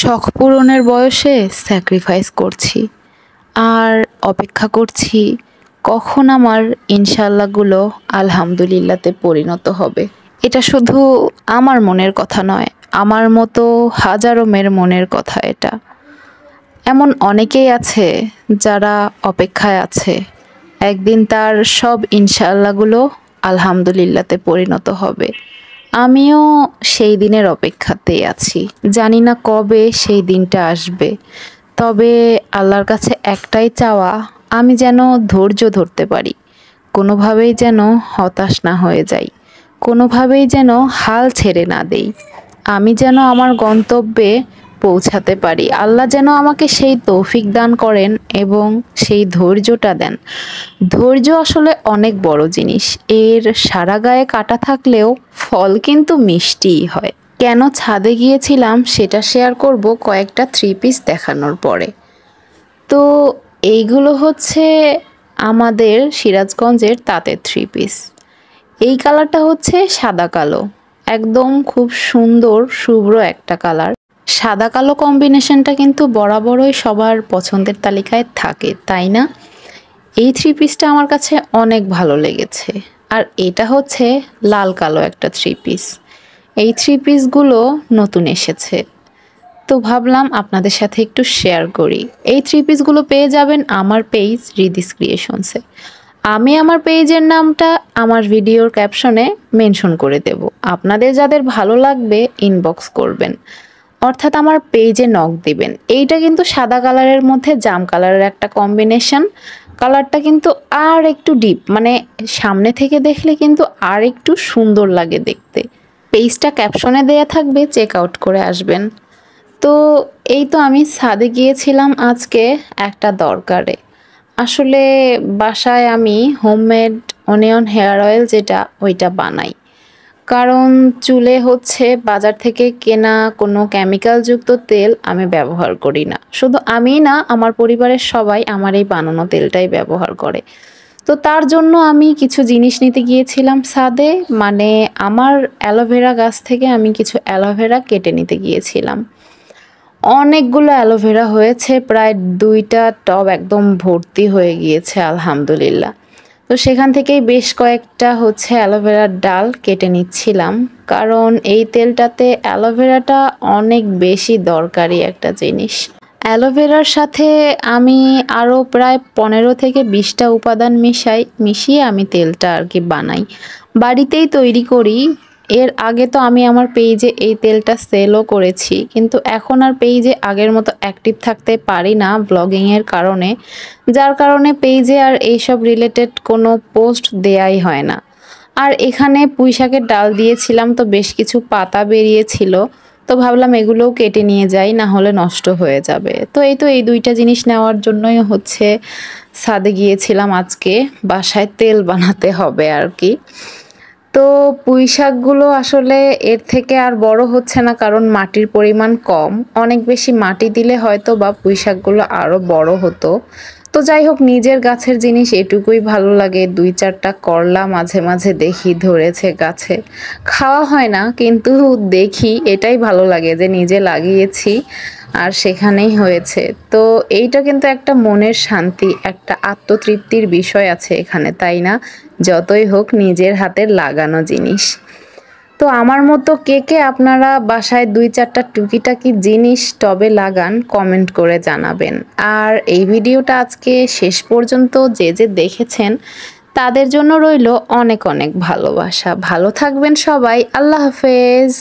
শখ পূরণের বয়সে স্যাক্রিফাইস করছি আর অপেক্ষা করছি কখন আমার ইনশাল্লাহগুলো আলহামদুলিল্লাহতে পরিণত হবে। এটা শুধু আমার মনের কথা নয়, আমার মতো হাজারো মেয়ের মনের কথা এটা। এমন অনেকেই আছে যারা অপেক্ষায় আছে একদিন তার সব ইনশাআল্লাহগুলো আলহামদুলিল্লাহতে পরিণত হবে। আমিও সেই দিনের অপেক্ষাতেই আছি, জানি না কবে সেই দিনটা আসবে। তবে আল্লাহর কাছে একটাই চাওয়া, আমি যেন ধৈর্য ধরতে পারি, কোনোভাবেই যেন হতাশ না হয়ে যাই, কোনোভাবেই যেন হাল ছেড়ে না দেই। আমি যেন আমার গন্তব্যে পৌঁছাতে পারি। আল্লাহ যেন আমাকে সেই তৌফিক দান করেন এবং সেই ধৈর্যটা দেন। ধৈর্য আসলে অনেক বড় জিনিস। এর সারা গায়ে কাটা থাকলেও ফল কিন্তু মিষ্টিই হয়। কেন ছাদে গিয়েছিলাম সেটা শেয়ার করব কয়েকটা 3 পিস দেখানোর পরে। তো এইগুলো হচ্ছে আমাদের সিরাজগঞ্জের তাঁতের 3 পিস। এই কালারটা হচ্ছে সাদা কালো, একদম খুব সুন্দর শুভ্র একটা কালার। সাদা কালো কম্বিনেশনটা কিন্তু বরাবরই সবার পছন্দের তালিকায় থাকে, তাই না? এই 3 পিসটা আমার কাছে অনেক ভালো লেগেছে। আর এটা হচ্ছে লাল কালো একটা 3 পিস। এই 3 পিসগুলো নতুন এসেছে, তো ভাবলাম আপনাদের সাথে একটু শেয়ার করি। এই 3 পিসগুলো পেয়ে যাবেন আমার পেজ রিদিস ক্রিয়েশনসে। আমি আমার পেজের নামটা আমার ভিডিওর ক্যাপশনে মেনশন করে দেব। আপনাদের যাদের ভালো লাগবে ইনবক্স করবেন, অর্থাৎ আমার পেজে নক দিবেন। এইটা কিন্তু সাদা কালারের মধ্যে জাম কালারের একটা কম্বিনেশন। কালারটা কিন্তু আর একটু ডিপ, মানে সামনে থেকে দেখলে কিন্তু আর একটু সুন্দর লাগে দেখতে। পেজটা ক্যাপশনে দেয়া থাকবে, চেক আউট করে আসবেন। তো এই তো আমি ছাদে গিয়েছিলাম আজকে একটা দরকারে। আসলে বাসায় আমি হোমমেড অনিয়ন হেয়ার অয়েল যেটা, ওইটা বানাই। কারণ চুলে হচ্ছে বাজার থেকে কেনা কোনো কেমিক্যালযুক্ত তেল আমি ব্যবহার করি না। শুধু আমিই না, আমার পরিবারের সবাই আমার এই বানানো তেলটাই ব্যবহার করে। তো তার জন্য আমি কিছু জিনিস নিতে গিয়েছিলাম ছাদে, মানে আমার অ্যালোভেরা গাছ থেকে আমি কিছু অ্যালোভেরা কেটে নিতে গিয়েছিলাম। অনেকগুলো অ্যালোভেরা হয়েছে, প্রায় 2টা টব একদম ভর্তি হয়ে গিয়েছে আলহামদুলিল্লাহ। তো সেখান থেকেই বেশ কয়েকটা হচ্ছে অ্যালোভেরার ডাল কেটে নিচ্ছিলাম, কারণ এই তেলটাতে অ্যালোভেরাটা অনেক বেশি দরকারি একটা জিনিস। অ্যালোভেরার সাথে আমি আরও প্রায় 15 থেকে 20টা উপাদান মিশিয়ে আমি তেলটা আর কি বানাই, বাড়িতেই তৈরি করি। এর আগে তো আমি আমার পেজে এই তেলটা সেলও করেছি, কিন্তু এখন আর পেজে আগের মতো অ্যাক্টিভ থাকতে পারি না ব্লগিংয়ের কারণে, যার কারণে পেজে আর এইসব রিলেটেড কোনো পোস্ট দেয়াই হয় না। আর এখানে পুঁই শাকের ডাল দিয়েছিলাম, তো বেশ কিছু পাতা বেরিয়েছিল, তো ভাবলাম এগুলোও কেটে নিয়ে যাই, না হলে নষ্ট হয়ে যাবে। তো এই 2টা জিনিস নেওয়ার জন্যই হচ্ছে ছাদে গিয়েছিলাম আজকে, বাসায় তেল বানাতে হবে আর কি। তো পুঁই শাকগুলো আসলে এর থেকে আর বড় হচ্ছে না, কারণ মাটির পরিমাণ কম। অনেক বেশি মাটি দিলে হয়তো বা পুঁই শাকগুলো আরও বড় হতো। তো যাই হোক, নিজের গাছের জিনিস এটুকুই ভালো লাগে। 2-4টা করলা মাঝে মাঝে দেখি ধরেছে গাছে, খাওয়া হয় না কিন্তু দেখি, এটাই ভালো লাগে যে নিজে লাগিয়েছি আর সেখানেই হয়েছে। তো এইটা কিন্তু একটা মনের শান্তি, একটা আত্মতৃপ্তির বিষয় আছে এখানে, তাই না? যতই হোক নিজের হাতের লাগানো জিনিস। তো আমার মতো কে কে আপনারা বাসায় 2-4টা টুকিটাকি জিনিস টবে লাগান, কমেন্ট করে জানাবেন। আর এই ভিডিওটা আজকে শেষ পর্যন্ত যে যে দেখেছেন তাদের জন্য রইল অনেক অনেক ভালোবাসা। ভালো থাকবেন সবাই, আল্লাহ হাফেজ।